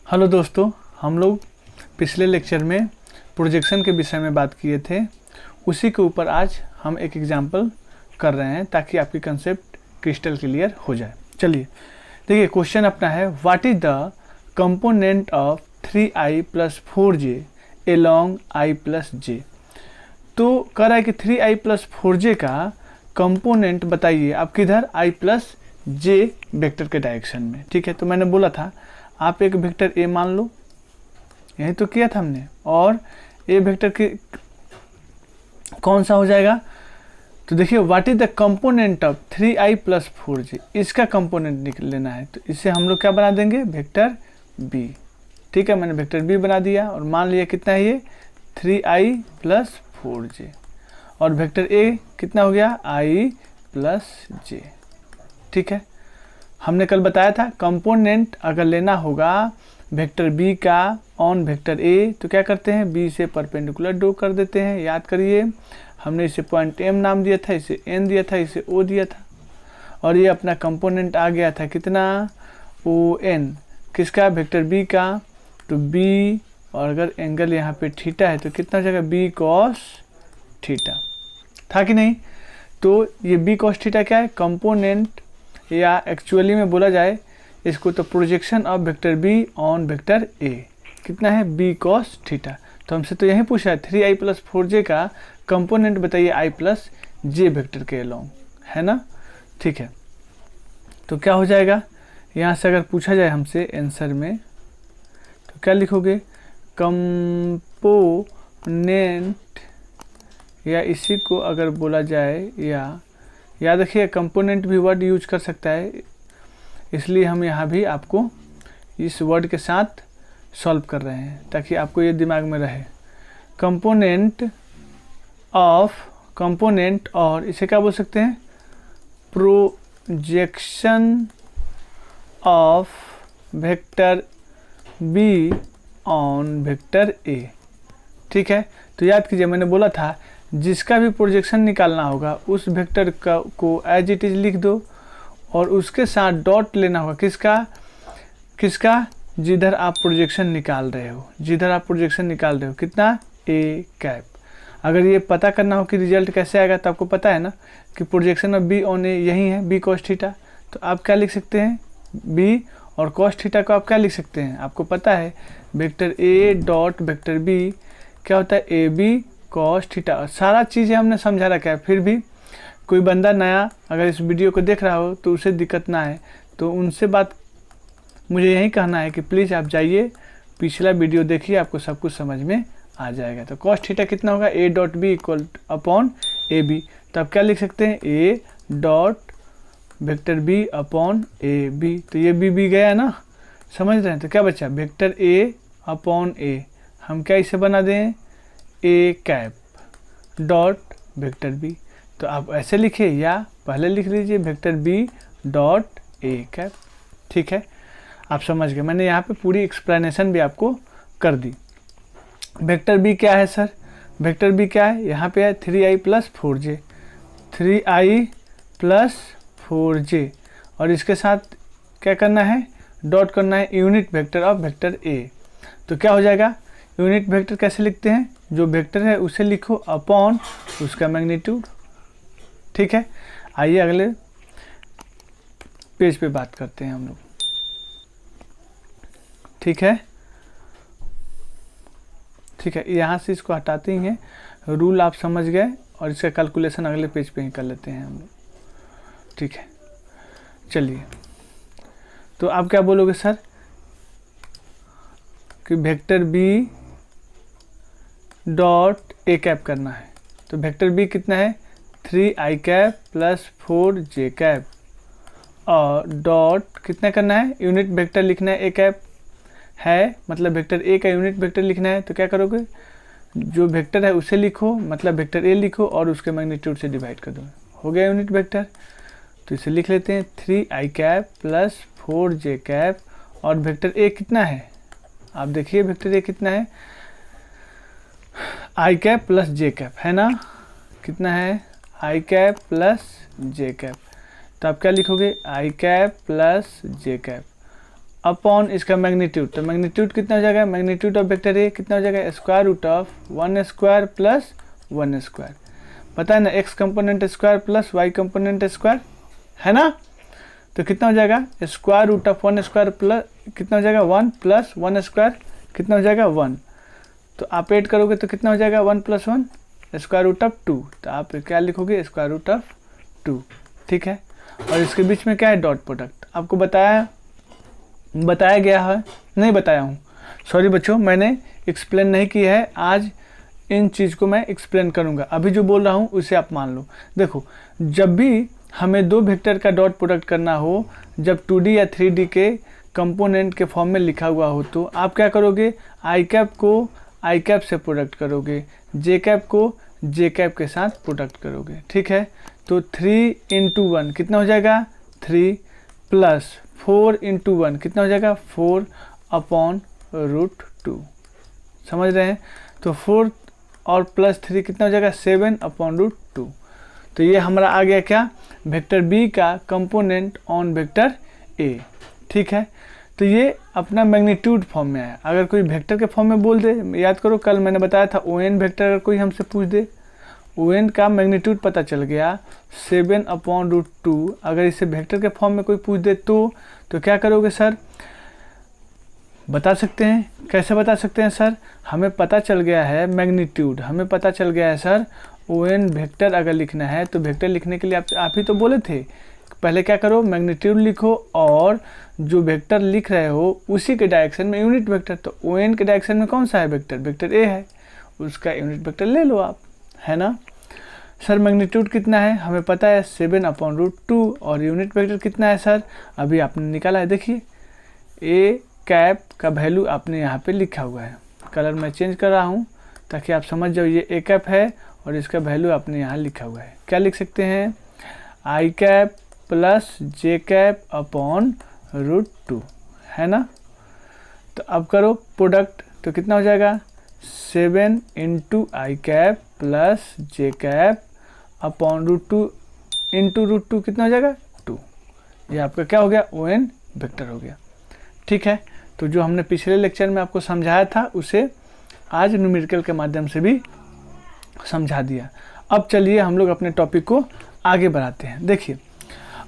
Hello दोस्तों, हम लोग पिछले लेक्चर में प्रोजेक्शन के विषय में बात किए थे। उसी के ऊपर आज हम एक एग्जांपल कर रहे हैं ताकि आपकी कंसेप्ट क्रिस्टल क्लियर हो जाए। चलिए देखिए, क्वेश्चन अपना है what is the component of 3i + 4j along i + j। तो कह रहा है कि 3i + 4j का कंपोनेंट बताइए आप किधर i + j वेक्टर के डायरेक्शन में। ठीक है, तो मैंने बोला था आप एक वेक्टर a मान लो, यही तो किया था हमने, और a वेक्टर के कौन सा हो जाएगा। तो देखिए what is the component of 3i + 4j, इसका कंपोनेंट निकल लेना है। तो इसे हम लोग क्या बना देंगे, वेक्टर b। ठीक है, मैंने वेक्टर b बना दिया और मान लिया कितना है ये 3i + 4j, और वेक्टर a कितना हो गया i + j। ठीक है, हमने कल बताया था कंपोनेंट अगर लेना होगा वेक्टर b का ऑन वेक्टर a तो क्या करते हैं, b से परपेंडिकुलर ड्रॉ कर देते हैं। याद करिए, हमने इसे पॉइंट m नाम दिया था, इसे n दिया था, इसे o दिया था, और ये अपना कंपोनेंट आ गया था कितना on, किसका, वेक्टर b का। तो b, और अगर एंगल यहाँ पे थीटा है तो कितना हो जाएगा b cos थीटा, था कि नहीं। तो ये b cos थीटा क्या है, कंपोनेंट, या एक्चुअली में बोला जाए इसको तो projection of vector b on vector a कितना है b cos थीटा। तो हमसे तो यही पूछा है 3i + 4j का कंपोनेंट बताइए i + j वेक्टर के अलोंग, है ना। ठीक है, तो क्या हो जाएगा, यहाँ से अगर पूछा जाए हमसे आंसर में तो क्या लिखोगे, कंपोनेंट, या इसी को अगर बोला जाए, या याद रखिए कंपोनेंट भी वर्ड यूज कर सकता है, इसलिए हम यहाँ भी आपको इस वर्ड के साथ सॉल्व कर रहे हैं ताकि आपको ये दिमाग में रहे। कंपोनेंट ऑफ, कंपोनेंट, और इसे क्या बोल सकते हैं, projection of vector be on vector A. ठीक है, तो याद कीजिए मैंने बोला था जिसका भी प्रोजेक्शन निकालना होगा उस वेक्टर का को एज इट इज लिख दो, और उसके साथ डॉट लेना होगा किसका, किसका, जिधर आप प्रोजेक्शन निकाल रहे हो, जिधर आप प्रोजेक्शन निकाल रहे हो कितना a कैप। अगर ये पता करना हो कि रिजल्ट कैसे आएगा तो आपको पता है ना कि projection of b on a यही है b cos थीटा। तो आप क्या लिख सकते हैं b, और cos थीटा को आप क्या लिख सकते हैं, आपको पता है vector a dot vector b क्या होता है ab cos थीटा। सारा चीज़ें हमने समझा रखा है, फिर भी कोई बंदा नया अगर इस वीडियो को देख रहा हो तो उसे दिक्कत ना है, तो उनसे बात मुझे यही कहना है कि प्लीज़ आप जाइए पिछला वीडियो देखिए, आपको सब कुछ समझ में आ जाएगा। तो cos थीटा कितना होगा a dot b equal upon A B. तो आप क्या लिख सकते हैं a dot vector b upon A B. तो ये b गया ना, समझ रहे हैं। तो क्या बचा वेक्टर a अपॉन a, हम क्या इसे बना दें a cap dot vector b। तो आप ऐसे लिखिए या पहले लिख लीजिए vector b dot a cap. ठीक है, आप समझ गए, मैंने यहाँ पे पूरी एक्सप्लेनेशन भी आपको कर दी। वेक्टर b क्या है सर, वेक्टर b क्या है, यहाँ पे है 3i + 4j, 3i + 4j, और इसके साथ क्या करना है, डॉट करना है unit vector of vector a। तो क्या हो जाएगा, यूनिट वेक्टर कैसे लिखते हैं, जो वेक्टर है उसे लिखो अपॉन उसका मैग्नीट्यूड। ठीक है, आइए अगले पेज पे बात करते हैं हम लोग। ठीक है, ठीक है, यहाँ से इसको हटाते ही हैं, रूल आप समझ गए, और इसका कैलकुलेशन अगले पेज पे ही कर लेते हैं हम लोग। ठीक है, चलिए, तो आप क्या बोलोगे सर कि vector b dot a cap करना है। तो वेक्टर b कितना है 3i कैप + 4j कैप, और डॉट कितना करना है, यूनिट वेक्टर लिखना है a कैप है, मतलब वेक्टर a का यूनिट वेक्टर लिखना है। तो क्या करोगे, जो वेक्टर है उसे लिखो, मतलब वेक्टर a लिखो और उसके मैग्नीट्यूड से डिवाइड कर दो, हो गया यूनिट वेक्टर। तो इसे लिख लेते हैं 3i कैप + 4j कैप, और वेक्टर a कितना है, आप देखिए वेक्टर a कितना है i कैप + j कैप, है ना, कितना है i कैप + j कैप। तो आप क्या लिखोगे i cap + j cap, upon इसका मैग्नीट्यूड, तो मैग्नीट्यूड कितना हो जाएगा, मैग्नीट्यूड ऑफ वेक्टर ए कितना हो जाएगा, square root of 1 square plus 1 square, पता है ना, x component square plus y component square, है ना। तो कितना हो जाएगा, square root of 1 square plus कितना हो जाएगा 1 प्लस 1 स्क्वायर कितना हो जाएगा 1, तो आप ऐड करोगे तो कितना हो जाएगा 1 प्लस 1 स्क्वायर रूट ऑफ 2, तो आप क्या लिखोगे स्क्वायर रूट ऑफ 2, ठीक है। और इसके बीच में क्या है, डॉट प्रोडक्ट। आपको बताया गया है, नहीं बताया हूँ, सॉरी बच्चों, मैंने एक्सप्लेन नहीं किया है, आज इन चीज़ को मैं एक्सप्लेन करूँगा। अभी जो बोल रहा हूँ उसे आप मान लो। देखो, जब भी हमें दो वेक्टर का डॉट प्रोडक्ट करना हो, जब 2D या 3D के कंपोनेंट के फॉर्म में लिखा हुआ हो, तो आप क्या करोगे, आई कैप को आई कैप से प्रोडक्ट करोगे, जे कैप को जे कैप के साथ प्रोडक्ट करोगे, ठीक है। तो 3 × 1 कितना हो जाएगा 3 प्लस 4 × 1 कितना हो जाएगा 4 अपॉन रूट 2, समझ रहे हैं। तो 4 और प्लस 3 कितना हो जाएगा 7 अपॉन रूट 2। तो ये हमारा आ गया क्या, वेक्टर बी का कंपोनेंट ऑन वेक्टर ए, ठीक है। तो ये अपना मैग्नीट्यूड फॉर्म में है। अगर कोई वेक्टर के फॉर्म में बोल दे, याद करो कल मैंने बताया था ON वेक्टर, अगर कोई हमसे पूछ दे, ON का मैग्नीट्यूड पता चल गया 7 अपॉन रूट 2, अगर इसे वेक्टर के फॉर्म में कोई पूछ दे तो क्या करोगे सर, बता सकते हैं, कैसे बता सकते हैं सर, हमें पता चल गया है मैग्नीट्यूड, हमें पता चल गया है सर ON वेक्टर अगर लिखना है तो वेक्टर लिखने के लिए आप ही तो बोले थे, पहले क्या करो मैग्नीट्यूड लिखो और जो वेक्टर लिख रहे हो उसी के डायरेक्शन में यूनिट वेक्टर, तो ON के डायरेक्शन में कौन सा है वेक्टर, वेक्टर ए है, उसका यूनिट वेक्टर ले लो आप, है ना। सर मैग्नीट्यूड कितना है, हमें पता है 7 अपॉन रूट 2, और यूनिट वेक्टर कितना है सर, अभी आपने निकाला है, देखिए ए कैप का वैल्यू आपने यहाँ पे लिखा हुआ है, कलर मैं चेंज कर रहा हूँ ताकि आप समझ जाओ, ये ए कैप है और इसका वैल्यू आपने यहाँ लिखा हुआ है। क्या लिख सकते हैं, आई cap plus j cap upon root 2, है ना। तो अब करो प्रोडक्ट, तो कितना हो जाएगा 7 × i cap plus j cap upon root 2 into root 2 कितना हो जाएगा 2, ये आपका क्या हो गया ON वेक्टर हो गया, ठीक है। तो जो हमने पिछले लेक्चर में आपको समझाया था उसे आज न्यूमेरिकल के माध्यम से भी समझा दिया। अब चलिए हम लोग अपने टॉपिक को आगे बढ़ाते हैं। देखिए,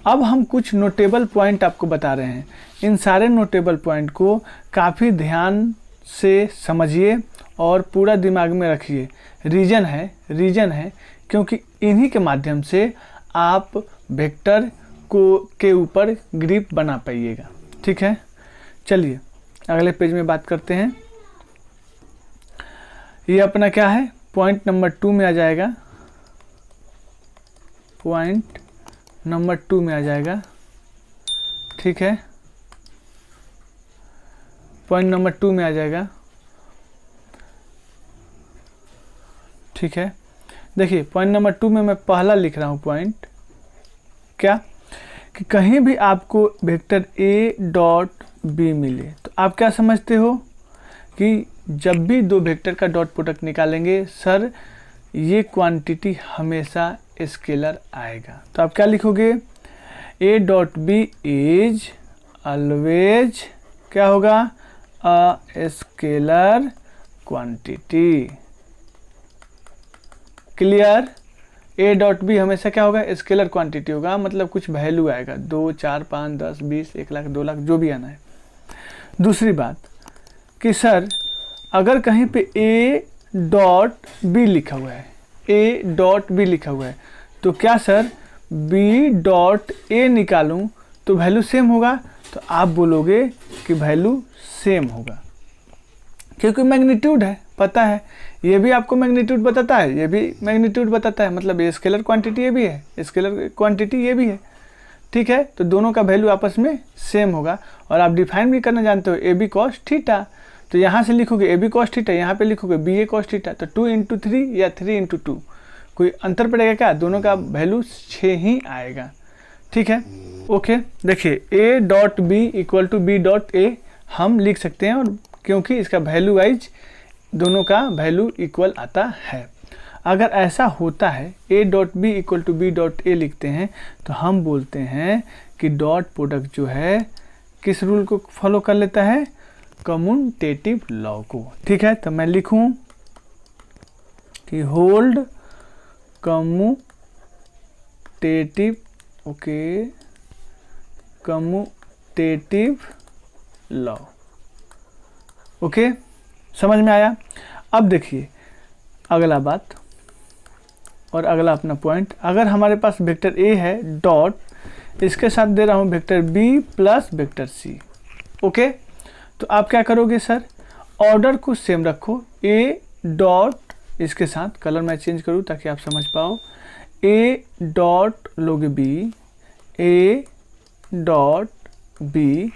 अब हम कुछ नोटेबल पॉइंट आपको बता रहे हैं, इन सारे नोटेबल पॉइंट को काफ़ी ध्यान से समझिए और पूरा दिमाग में रखिए। रीजन है क्योंकि इन्हीं के माध्यम से आप वेक्टर के ऊपर ग्रिप बना पाइएगा, ठीक है। चलिए अगले पेज में बात करते हैं। ये अपना क्या है, पॉइंट नंबर 2 में आ जाएगा, पॉइंट नंबर 2 में आ जाएगा, ठीक है, पॉइंट नंबर 2 में आ जाएगा, ठीक है। देखिए पॉइंट नंबर 2 में मैं पहला लिख रहा हूँ पॉइंट, क्या कि कहीं भी आपको वेक्टर A डॉट B मिले तो आप क्या समझते हो कि जब भी दो वेक्टर का डॉट प्रोडक्ट निकालेंगे सर ये क्वांटिटी हमेशा स्केलर आएगा। तो आप क्या लिखोगे, A dot B is always क्या होगा, a scalar quantity, clear. A dot B हमेशा क्या होगा, स्केलर क्वांटिटी होगा, मतलब कुछ वैल्यू आएगा, 2 4 5 10 20 1 लाख 2 लाख जो भी आना है। दूसरी बात कि सर अगर कहीं पे A डॉट B लिखा हुआ है, A डॉट B लिखा हुआ है, तो क्या सर B डॉट A निकालूं तो वैल्यू सेम होगा, तो आप बोलोगे कि वैल्यू सेम होगा क्योंकि मैग्नीट्यूड है, पता है, ये भी आपको मैग्नीट्यूड बताता है, ये भी मैग्नीट्यूड बताता है, मतलब ये स्केलर क्वांटिटी ये भी है, स्केलर क्वांटिटी ये भी है, ठीक है। तो दोनों का वैल्यू आपस में सेम होगा। और आप डिफाइन भी करना जानते हो, ए बी कॉस थीटा, तो यहाँ से लिखोगे ए बी कॉस थीटा, यहाँ पे लिखोगे बी ए कॉस थीटा, तो 2 × 3 या 3 × 2 कोई अंतर पड़ेगा क्या, दोनों का वैल्यू 6 ही आएगा, ठीक है, ओके। देखिए A dot B equal to B dot A हम लिख सकते हैं, और क्योंकि इसका वैल्यू वाइज दोनों का वैल्यू इक्वल आता है। अगर ऐसा होता है A dot B equal to B dot A लिखते हैं तो हम बोलते हैं कि डॉट प्रोडक्ट जो है किस रूल को फॉलो कर लेता है, कम्यूटेटिव लॉ को। ठीक है, तो मैं लिखूं कि hold commutative, okay, commutative law. Okay, समझ में आया। अब देखिए अगला बात और अगला अपना पॉइंट, अगर हमारे पास वेक्टर ए है डॉट, इसके साथ दे रहा हूँ vector B plus vector C. Okay, तो आप क्या करोगे सर, ऑर्डर को सेम रखो, ए डॉट, इसके साथ कलर मैं चेंज करूँ ताकि आप समझ पाओ, ए डॉट लोगे बी, ए डॉट बी,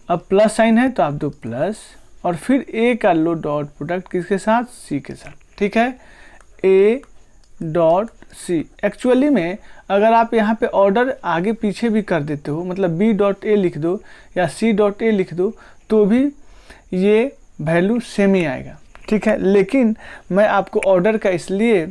अब प्लस साइन है तो आप दो प्लस, और फिर ए का लो डॉट प्रोडक्ट किसके साथ, सी के साथ। ठीक है, ए डॉट सी। एक्चुअली में अगर आप यहाँ पे ऑर्डर आगे पीछे भी कर देते हो, मतलब बी डॉट ए लिख दो या सी डॉट ए लिख दो, तो भी ये वैल्यू सेम ही आएगा। ठीक है, लेकिन मैं आपको ऑर्डर का इसलिए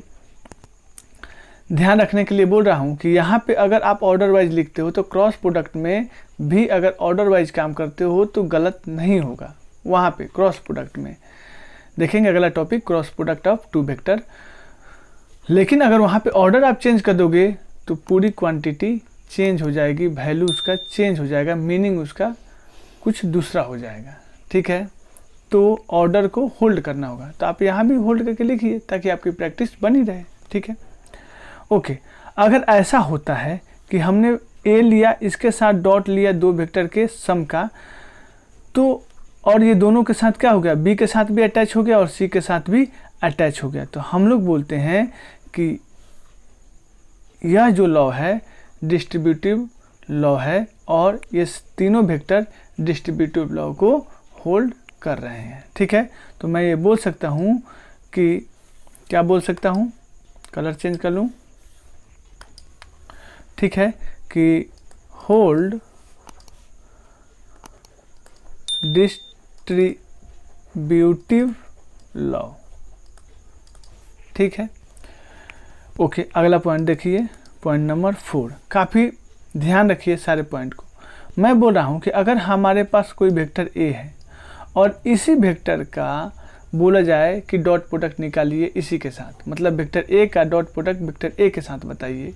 ध्यान रखने के लिए बोल रहा हूँ कि यहाँ पे अगर आप ऑर्डर वाइज लिखते हो तो क्रॉस प्रोडक्ट में भी अगर ऑर्डर वाइज काम करते हो तो गलत नहीं होगा। वहाँ पे क्रॉस प्रोडक्ट में देखेंगे अगला topic, cross product of two vector. लेकिन अगर वहाँ पे ऑर्डर आप चेंज कर दोगे तो पूरी क्वांटिटी चेंज हो जाएगी, वैल्यू उसका चेंज हो जाएगा, मीनिंग उसका कुछ दूसरा हो जाएगा। ठीक है, तो ऑर्डर को होल्ड करना होगा, तो आप यहाँ भी होल्ड करके लिखिए ताकि आपकी प्रैक्टिस बनी रहे। ठीक है, ओके, अगर ऐसा होता है कि हमने ए लिया, इसके साथ डॉट लिया दो वेक्टर के सम का, तो और ये दोनों के साथ क्या हो गया, बी के साथ भी अटैच हो गया और सी के साथ भी अटैच हो गया, तो हम लोग बोलते हैं कि यह जो लॉ है डिस्ट्रीब्यूटिव लॉ है और ये तीनों वेक्टर डिस्ट्रीब्यूटिव लॉ को होल्ड कर रहे हैं। ठीक है, तो मैं ये बोल सकता हूँ कि क्या बोल सकता हूँ, कलर चेंज कर लूँ। ठीक है, कि होल्ड डिस्ट्रीब्यूटिव लॉ। ठीक है, ओके, अगला पॉइंट देखिए, पॉइंट नंबर 4। काफ़ी ध्यान रखिए सारे पॉइंट को। मैं बोल रहा हूँ कि अगर हमारे पास कोई वेक्टर ए है और इसी वेक्टर का बोला जाए कि डॉट प्रोडक्ट निकालिए इसी के साथ, मतलब वेक्टर ए का डॉट प्रोडक्ट वेक्टर ए के साथ बताइए,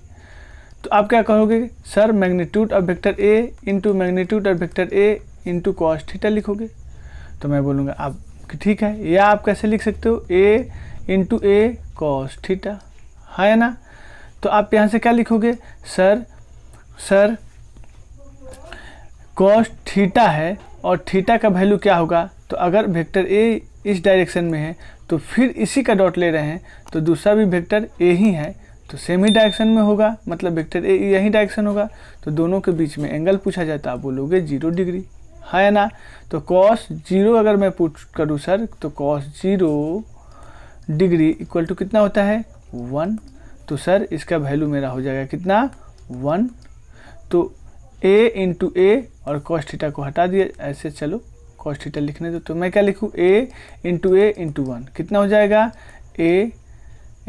तो आप क्या कहोगे sir, magnitude of vector A into magnitude of vector A into cos theta लिखोगे। तो मैं बोलूँगा आप कि ठीक है, या आप कैसे लिख सकते हो, ए इंटू ए कॉस थीटा, है ना। तो आप यहाँ से क्या लिखोगे, सर कॉस थीटा है और थीटा का वैल्यू क्या होगा, तो अगर वेक्टर ए इस डायरेक्शन में है तो फिर इसी का डॉट ले रहे हैं तो दूसरा भी वेक्टर ए ही है तो सेम ही डायरेक्शन में होगा, मतलब वेक्टर ए यही डायरेक्शन होगा, तो दोनों के बीच में एंगल पूछा जाए तो आप बोलोगे 0 डिग्री, है ना। तो cos 0 अगर मैं पुट करूँ सर, तो cos 0 डिग्री इक्वल टू कितना होता है 1, तो सर इसका वैल्यू मेरा हो जाएगा कितना 1। तो a इंटू ए और cos थीटा को हटा दिया, ऐसे चलो cos थीटा लिखने दो, तो मैं क्या लिखूँ, a इंटू ए इंटू 1 कितना हो जाएगा a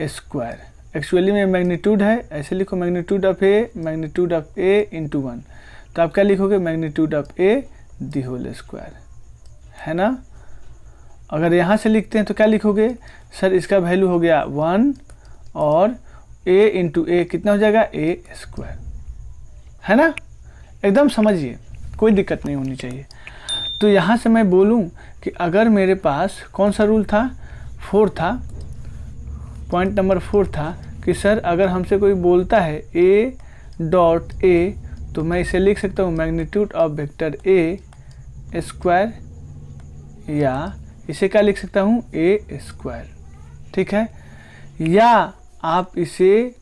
स्क्वायर। एक्चुअली में मैग्नीट्यूड है, ऐसे लिखो मैग्नीट्यूड ऑफ ए इंटू 1, तो आप क्या लिखोगे magnitude of A the whole square, है ना। अगर यहाँ से लिखते हैं तो क्या लिखोगे सर, इसका वैल्यू हो गया 1 और a इंटू ए कितना हो जाएगा ए स्क्वायर, है ना। एकदम समझिए, कोई दिक्कत नहीं होनी चाहिए। तो यहाँ से मैं बोलूँ कि अगर मेरे पास कौन सा रूल था, 4 था, पॉइंट नंबर 4 था कि सर अगर हमसे कोई बोलता है a डॉट ए, तो मैं इसे लिख सकता हूँ magnitude of vector A square, या इसे क्या लिख सकता हूँ ए स्क्वायर। ठीक है, या आप इसे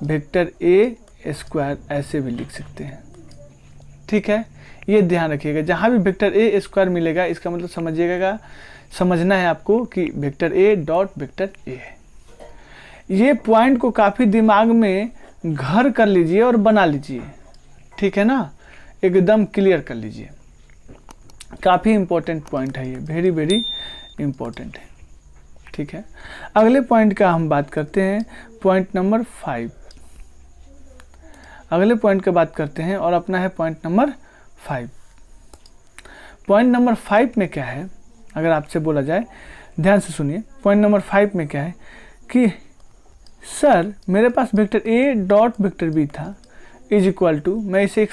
वेक्टर ए स्क्वायर ऐसे भी लिख सकते हैं। ठीक है, ये ध्यान रखिएगा, जहाँ भी वेक्टर ए स्क्वायर मिलेगा इसका मतलब समझिएगा, समझना है आपको कि vector A dot vector A है। ये पॉइंट को काफ़ी दिमाग में घर कर लीजिए और बना लीजिए, ठीक है ना, एकदम क्लियर कर लीजिए। काफ़ी इम्पोर्टेंट पॉइंट है ये, वेरी वेरी इम्पोर्टेंट है। ठीक है, अगले पॉइंट का हम बात करते हैं, पॉइंट नंबर 5। अगले पॉइंट का बात करते हैं और अपना है पॉइंट नंबर 5। पॉइंट नंबर 5 में क्या है, अगर आपसे बोला जाए, ध्यान से सुनिए, पॉइंट नंबर 5 में क्या है कि सर मेरे पास vector A dot vector B था इज इक्वल टू, मैं इसे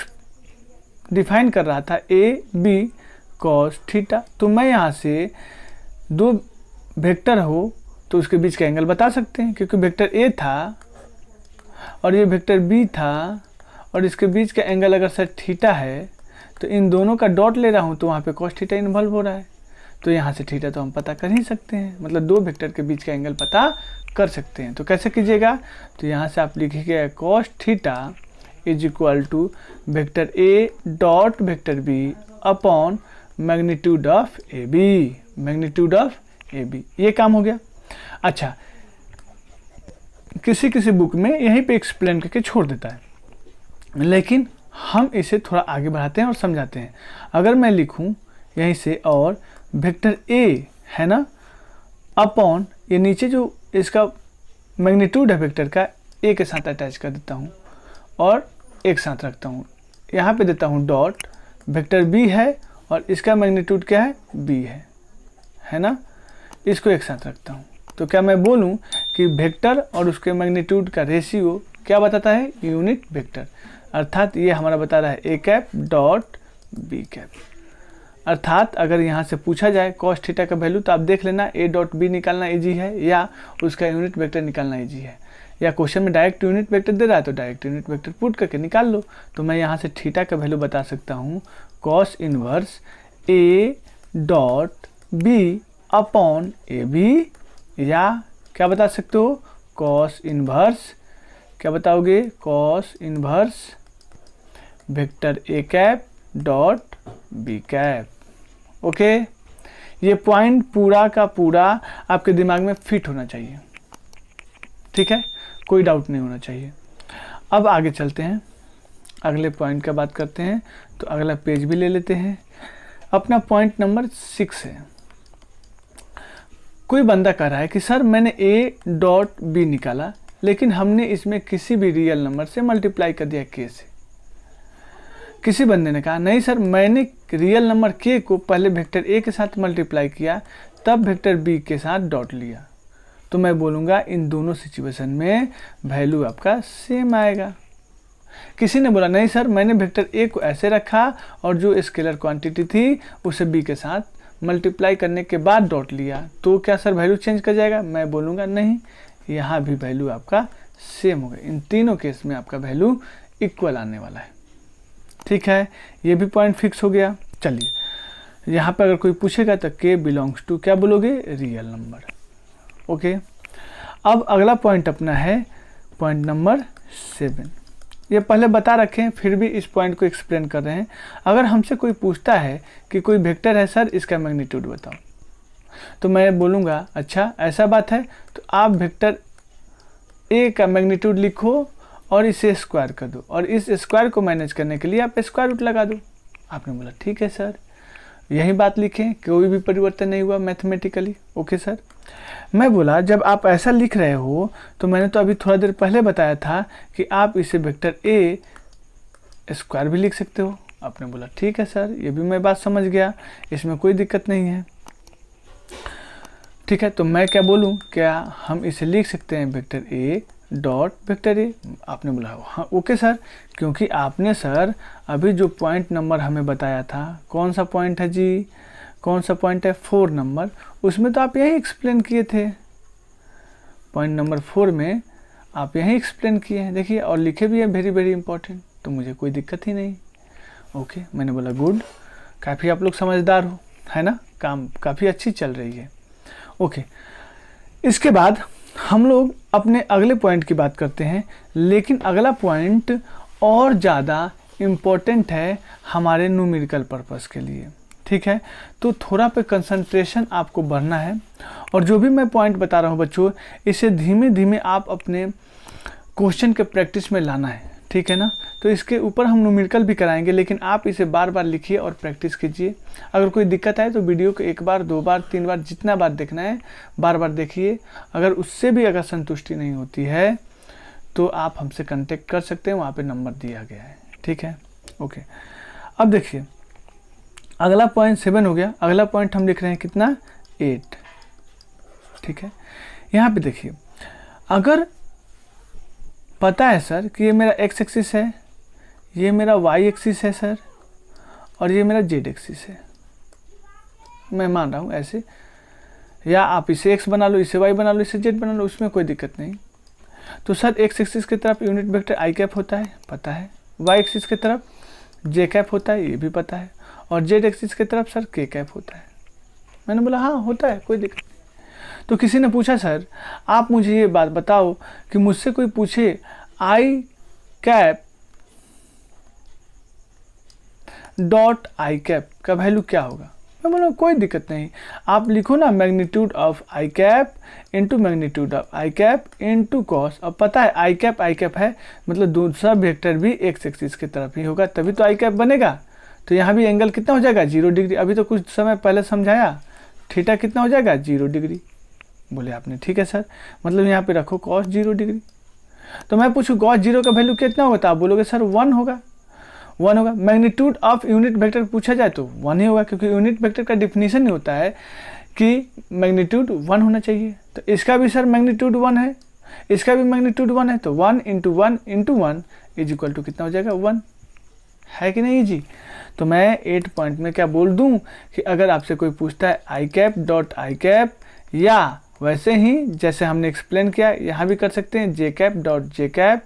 डिफाइन कर रहा था ए बी कॉस थीटा। तो मैं यहाँ से दो वेक्टर हो तो उसके बीच का एंगल बता सकते हैं, क्योंकि वेक्टर ए था और ये वेक्टर बी था और इसके बीच का एंगल अगर सर थीटा है तो इन दोनों का डॉट ले रहा हूँ तो वहाँ पे कॉस थीटा इन्वॉल्व हो रहा है, तो यहाँ से थीटा तो हम पता कर ही सकते हैं, मतलब दो वेक्टर के बीच का एंगल पता कर सकते हैं। तो कैसे कीजिएगा, तो यहाँ से आप लिखिएगा cos theta is equal to vector A dot vector B upon magnitude of A B, magnitude of A B. ये काम हो गया। अच्छा, किसी किसी बुक में यहीं पे एक्सप्लेन करके छोड़ देता है, लेकिन हम इसे थोड़ा आगे बढ़ाते हैं और समझाते हैं। अगर मैं लिखूं यहीं से और वेक्टर ए है ना अपॉन, ये नीचे जो इसका मैग्नीट्यूड है वेक्टर का, ए के साथ अटैच कर देता हूँ और एक साथ रखता हूँ, यहाँ पे देता हूँ डॉट, वेक्टर बी है और इसका मैग्नीट्यूड क्या है, बी है ना, इसको एक साथ रखता हूँ। तो क्या मैं बोलूँ कि वेक्टर और उसके मैग्नीट्यूड का रेशियो क्या बताता है, यूनिट वेक्टर, अर्थात ये हमारा बता रहा है ए कैप डॉट बी कैप। अर्थात अगर यहाँ से पूछा जाए कॉस थीटा का वैल्यू तो आप देख लेना ए डॉट बी निकालना इजी है या उसका यूनिट वेक्टर निकालना इजी है, या क्वेश्चन में डायरेक्ट यूनिट वेक्टर दे रहा है तो डायरेक्ट यूनिट वेक्टर पुट करके निकाल लो। तो मैं यहाँ से थीटा का वैल्यू बता सकता हूँ cos inverse A dot B upon A B, या क्या बता सकते हो, कॉस इनवर्स, क्या बताओगे, cos inverse vector A cap dot B cap. Okay, ये पॉइंट पूरा का पूरा आपके दिमाग में फिट होना चाहिए, ठीक है, कोई डाउट नहीं होना चाहिए। अब आगे चलते हैं, अगले पॉइंट का बात करते हैं। तो अगला पेज भी ले लेते हैं। अपना पॉइंट नंबर 6 है। कोई बंदा कह रहा है कि सर मैंने ए डॉट बी निकाला, लेकिन हमने इसमें किसी भी रियल नंबर से मल्टीप्लाई कर दिया के से। किसी बंदे ने कहा नहीं सर, मैंने रियल नंबर के को पहले वेक्टर ए के साथ मल्टीप्लाई किया, तब वेक्टर बी के साथ डॉट लिया। तो मैं बोलूँगा इन दोनों सिचुएशन में वैल्यू आपका सेम आएगा। किसी ने बोला नहीं सर, मैंने वेक्टर ए को ऐसे रखा और जो स्केलर क्वांटिटी थी उसे बी के साथ मल्टीप्लाई करने के बाद डॉट लिया, तो क्या सर वैल्यू चेंज कर जाएगा? मैं बोलूँगा नहीं, यहाँ भी वैल्यू आपका सेम होगा। इन तीनों केस में आपका वैल्यू इक्वल आने वाला है, ठीक है, ये भी पॉइंट फिक्स हो गया। चलिए, यहाँ पर अगर कोई पूछेगा तो के बिलोंग्स टू क्या बोलोगे? Real number. ओके, अब अगला पॉइंट अपना है पॉइंट नंबर 7। ये पहले बता रखे हैं, फिर भी इस पॉइंट को एक्सप्लेन कर रहे हैं। अगर हमसे कोई पूछता है कि कोई वेक्टर है सर, इसका मैग्नीट्यूड बताओ, तो मैं बोलूँगा अच्छा ऐसा बात है, तो आप वेक्टर ए का मैग्नीट्यूड लिखो और इसे स्क्वायर कर दो, और इस स्क्वायर को मैनेज करने के लिए आप स्क्वायर रूट लगा दो। आपने बोला ठीक है सर, यही बात लिखें, कोई भी परिवर्तन नहीं हुआ मैथमेटिकली। ओके सर, मैं बोला जब आप ऐसा लिख रहे हो तो मैंने तो अभी थोड़ा देर पहले बताया था कि आप इसे वेक्टर ए स्क्वायर भी लिख सकते हो। आपने बोला ठीक है सर, ये भी मैं बात समझ गया, इसमें कोई दिक्कत नहीं है। ठीक है, तो मैं क्या बोलूँ, क्या हम इसे लिख सकते हैं vector A dot vector A? आपने बोला हाँ ओके सर, क्योंकि आपने सर अभी जो पॉइंट नंबर हमें बताया था, कौन सा पॉइंट है जी, कौन सा पॉइंट है 4 नंबर, उसमें तो आप यही एक्सप्लेन किए थे। पॉइंट नंबर 4 में आप यही एक्सप्लेन किए हैं, देखिए, और लिखे भी है वेरी वेरी इंपॉर्टेंट, तो मुझे कोई दिक्कत ही नहीं। ओके, मैंने बोला गुड, काफ़ी आप लोग समझदार हो, है ना, काम काफ़ी अच्छी चल रही है। ओके, इसके बाद हम लोग अपने अगले पॉइंट की बात करते हैं, लेकिन अगला पॉइंट और ज़्यादा इम्पोर्टेंट है हमारे न्यूमेरिकल पर्पस के लिए, ठीक है। तो थोड़ा पे कंसंट्रेशन आपको बढ़ना है, और जो भी मैं पॉइंट बता रहा हूँ बच्चों, इसे धीमे धीमे आप अपने क्वेश्चन के प्रैक्टिस में लाना है, ठीक है ना। तो इसके ऊपर हम न्यूमेरिकल भी कराएंगे, लेकिन आप इसे बार बार लिखिए और प्रैक्टिस कीजिए। अगर कोई दिक्कत आए तो वीडियो को 1 बार 2 बार 3 बार जितना बार देखना है बार बार देखिए। अगर उससे भी अगर संतुष्टि नहीं होती है तो आप हमसे कांटेक्ट कर सकते हैं, वहाँ पे नंबर दिया गया है, ठीक है। ओके, अब देखिए अगला पॉइंट 7 हो गया। अगला पॉइंट हम लिख रहे हैं कितना, 8। ठीक है, यहाँ पे देखिए, अगर पता है सर कि ये मेरा x एक्सिस है, ये मेरा y एक्सिस है सर, और ये मेरा z एक्सिस है, मैं मान रहा हूँ ऐसे, या आप इसे x बना लो, इसे y बना लो, इसे z बना लो, उसमें कोई दिक्कत नहीं। तो सर x एक्सिस की तरफ यूनिट वेक्टर i कैप होता है, पता है। y एक्सिस की तरफ j कैप होता है, ये भी पता है। और z एक्सिस की तरफ सर k कैप होता है। मैंने बोला हाँ होता है, कोई दिक्कत नहीं। तो किसी ने पूछा सर आप मुझे ये बात बताओ कि मुझसे कोई पूछे i cap dot i cap का वैल्यू क्या होगा। मैं बोला कोई दिक्कत नहीं, आप लिखो ना magnitude of I cap into magnitude of I cap into cos. अब पता है आई कैप है, मतलब दूसरा वेक्टर भी एक्स एक्सिस की तरफ ही होगा, तभी तो आई कैप बनेगा। तो यहाँ भी एंगल कितना हो जाएगा, 0 डिग्री। अभी तो कुछ समय पहले समझाया, थीटा कितना हो जाएगा, 0 डिग्री। बोले आपने ठीक है सर, मतलब यहाँ पे रखो कॉस 0 डिग्री। तो मैं पूछूँ कॉस 0 का वैल्यू कितना होगा, तो आप बोलोगे सर 1 होगा, 1 होगा। मैग्नीट्यूड ऑफ यूनिट वेक्टर पूछा जाए तो 1 ही होगा, क्योंकि यूनिट वेक्टर का डिफिनीशन ही होता है कि मैग्नीट्यूड 1 होना चाहिए। तो इसका भी सर मैग्नीट्यूड 1 है, इसका भी मैग्नीट्यूड 1 है, तो 1 into 1 into 1 is equal to कितना हो जाएगा, 1 है कि नहीं जी। तो मैं 8 पॉइंट में क्या बोल दूं कि अगर आपसे कोई पूछता है आई कैप डॉट आई कैप, या वैसे ही जैसे हमने एक्सप्लेन किया यहाँ भी कर सकते हैं, j cap dot j cap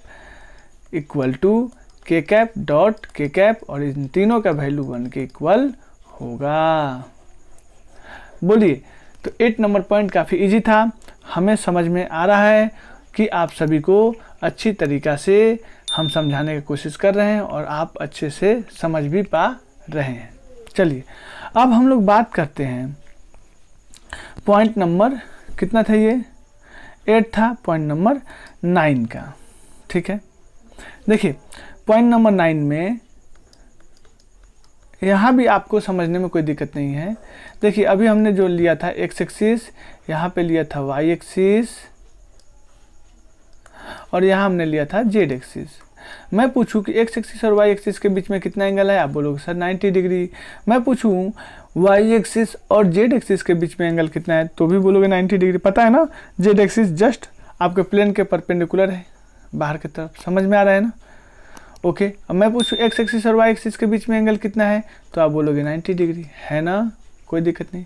equal to k cap dot k cap, और इन तीनों का वैल्यू 1 के इक्वल होगा। बोलिए, तो 8 नंबर पॉइंट काफ़ी इजी था। हमें समझ में आ रहा है कि आप सभी को अच्छी तरीक़ा से हम समझाने की कोशिश कर रहे हैं और आप अच्छे से समझ भी पा रहे हैं। चलिए अब हम लोग बात करते हैं पॉइंट नंबर कितना था, ये 8 था, पॉइंट नंबर 9 का। ठीक है, देखिए पॉइंट नंबर 9 में यहाँ भी आपको समझने में कोई दिक्कत नहीं है। देखिए अभी हमने जो लिया था एक्स एक्सिस, यहाँ पे लिया था वाई एक्सिस, और यहाँ हमने लिया था जेड एक्सिस। मैं पूछूं कि एक्स एक्सिस और वाई एक्सिस के बीच में कितना एंगल है, आप बोलोगे सर 90 डिग्री। मैं पूछूं वाई एक्सिस और जेड एक्सिस के बीच में एंगल कितना है, तो भी बोलोगे 90 डिग्री। पता है ना, जेड एक्सिस जस्ट आपके प्लेन के परपेंडिकुलर है बाहर की तरफ, समझ में आ रहा है ना। ओके, अब मैं पूछूं एक्स एक्सिस और वाई एक्सिस के बीच में एंगल कितना है, तो आप बोलोगे 90 डिग्री, है ना, कोई दिक्कत नहीं।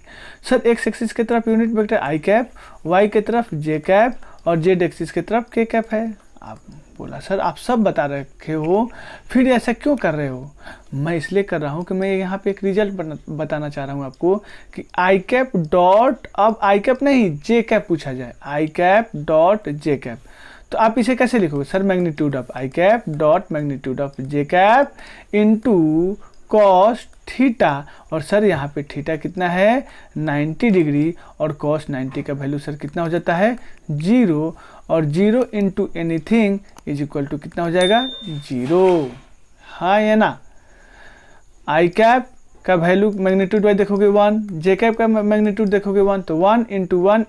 सर एक्स एक्सिस की तरफ यूनिट वेक्टर आई कैप, वाई की तरफ जे कैप, और जेड एक्सिस की तरफ के कैप है। आप बोला सर आप सब बता रखे हो, फिर ऐसा क्यों कर रहे हो। मैं इसलिए कर रहा हूँ कि मैं यहाँ पे एक रिजल्ट बताना चाह रहा हूँ आपको कि आई कैप डॉट, अब आई कैप नहीं जे कैप पूछा जाए, आई कैप डॉट जे कैप, तो आप इसे कैसे लिखोगे sir, magnitude of I cap dot magnitude of J cap into cos theta, और सर यहाँ पे थीटा कितना है 90 डिग्री, और कॉस 90 का वैल्यू सर कितना हो जाता है 0, और 0 into anything is equal to कितना हो जाएगा 0। हाँ या ना, आई कैप का वैल्यू मैग्नीट्यूड वाई देखोगे 1, जे कैप का मैग्नीट्यूड देखोगे 1, तो 1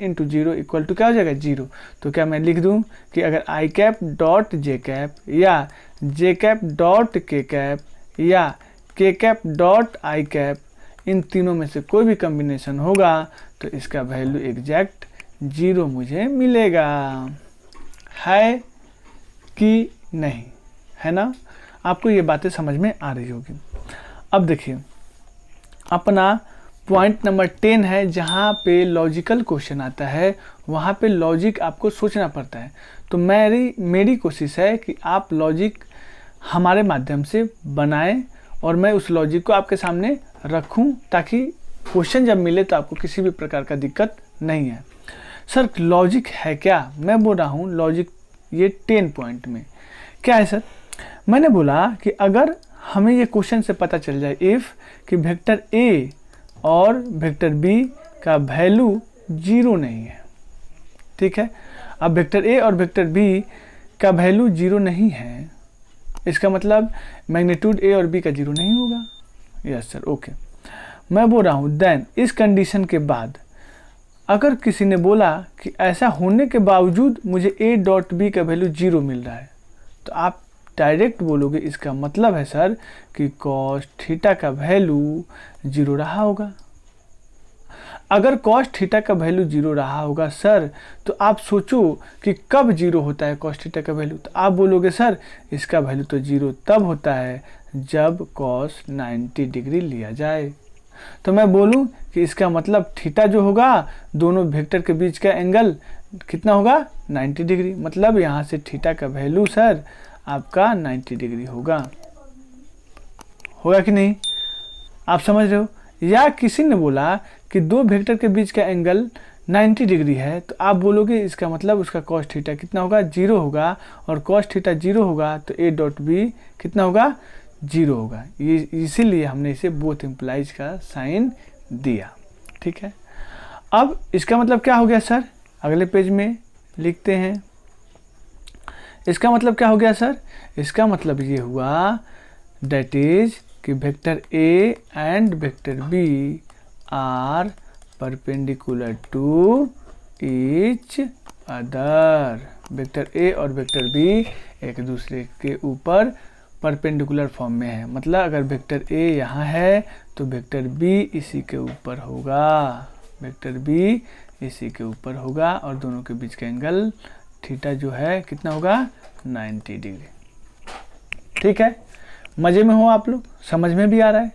इंटू 0 इक्वल टू क्या हो जाएगा 0। तो क्या मैं लिख दूं कि अगर आई कैप डॉट जे कैप या जे कैप डॉट के कैप या के कैप डॉट आई कैप, इन तीनों में से कोई भी कॉम्बिनेशन होगा तो इसका वैल्यू एग्जैक्ट 0 मुझे मिलेगा, है कि नहीं, है ना। आपको ये बातें समझ में आ रही होगी। अब देखिए अपना पॉइंट नंबर 10 है, जहाँ पे लॉजिकल क्वेश्चन आता है, वहाँ पे लॉजिक आपको सोचना पड़ता है। तो मेरी कोशिश है कि आप लॉजिक हमारे माध्यम से बनाएं और मैं उस लॉजिक को आपके सामने रखूं, ताकि क्वेश्चन जब मिले तो आपको किसी भी प्रकार का दिक्कत नहीं है। सर लॉजिक है क्या, मैं बोल रहा हूँ लॉजिक ये 10 पॉइंट में क्या है सर। मैंने बोला कि अगर हमें ये क्वेश्चन से पता चल जाए इफ़ कि वेक्टर ए और वेक्टर बी का वैल्यू 0 नहीं है, ठीक है। अब वेक्टर ए और वेक्टर बी का वैल्यू 0 नहीं है, इसका मतलब मैग्नीट्यूड ए और बी का 0 नहीं होगा। Yes sir, okay. मैं बोल रहा हूँ देन इस कंडीशन के बाद अगर किसी ने बोला कि ऐसा होने के बावजूद मुझे ए डॉट बी का वैल्यू 0 मिल रहा है, तो आप डायरेक्ट बोलोगे इसका मतलब है सर कि कॉस थीटा का वैल्यू 0 रहा होगा। अगर कॉस थीटा का वैल्यू 0 रहा होगा सर, तो आप सोचो कि कब 0 होता है कॉस थीटा का वैल्यू। तो आप बोलोगे सर इसका वैल्यू तो 0 तब होता है जब कॉस 90 डिग्री लिया जाए। तो मैं बोलूं कि इसका मतलब थीटा जो होगा दोनों वेक्टर के बीच का एंगल कितना होगा 90 डिग्री। मतलब यहाँ से थीटा का वैल्यू सर आपका 90 डिग्री होगा कि नहीं, आप समझ रहे हो। या किसी ने बोला कि दो वेक्टर के बीच का एंगल 90 डिग्री है, तो आप बोलोगे इसका मतलब उसका कॉस थीटा कितना होगा 0 होगा, और कॉस थीटा 0 होगा तो ए डॉट बी कितना होगा 0 होगा। ये इसीलिए हमने इसे बोथ इम्प्लाइज का साइन दिया। ठीक है, अब इसका मतलब क्या हो गया सर, अगले पेज में लिखते हैं। इसका मतलब क्या हो गया सर, इसका मतलब ये हुआ दैट इज कि vector A and vector B are perpendicular to each other. Vector A और वेक्टर बी एक दूसरे के ऊपर परपेंडिकुलर फॉर्म में है। मतलब अगर वेक्टर ए यहाँ है तो वेक्टर बी इसी के ऊपर होगा, वेक्टर बी इसी के ऊपर होगा, और दोनों के बीच का एंगल थीटा जो है कितना होगा 90 डिग्री। ठीक है, मजे में हो आप लोग, समझ में भी आ रहा है।